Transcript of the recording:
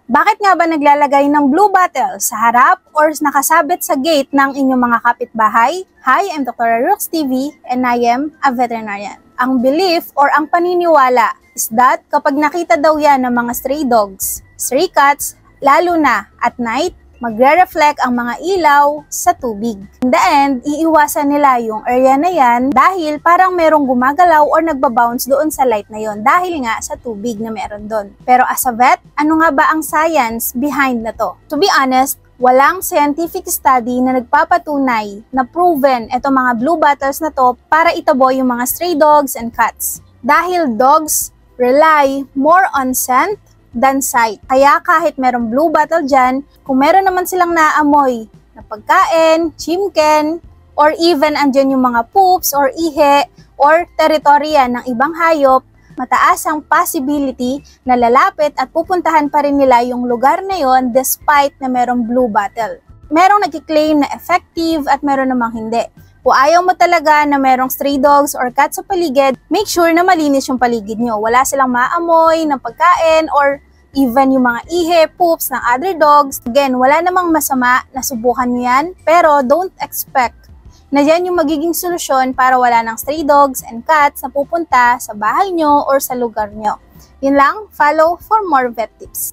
Bakit nga ba naglalagay ng blue bottle sa harap or nakasabit sa gate ng inyong mga kapitbahay? Hi, I'm Dr. Rooks TV and I am a veterinarian. Ang belief or ang paniniwala is that kapag nakita daw yan ng mga stray dogs, stray cats, lalo na at night, magre-reflect ang mga ilaw sa tubig. In the end, iiwasan nila yung area na yan dahil parang merong gumagalaw or nagbabounce doon sa light na yon dahil nga sa tubig na meron doon. Pero as a vet, ano nga ba ang science behind na to? To be honest, walang scientific study na nagpapatunay na proven itong mga blue bottles na to para itabo yung mga stray dogs and cats. Dahil dogs rely more on scent than sight. Kaya kahit merong blue bottle dyan, kung meron naman silang naamoy na pagkain, chimken, or even andyan yung mga poops or ihe or teritorya ng ibang hayop, mataas ang possibility na lalapit at pupuntahan pa rin nila yung lugar na yon despite na merong blue bottle. Merong nagkiklaim na effective at meron namang hindi. Kung ayaw mo talaga na merong stray dogs or cats sa paligid, make sure na malinis yung paligid nyo. Wala silang maamoy ng pagkain or even yung mga ihe, poops ng other dogs. Again, wala namang masama na subukan nyo yan, pero don't expect na yan yung magiging solusyon para wala ng stray dogs and cats na pupunta sa bahay nyo or sa lugar nyo. Yun lang, follow for more vet tips.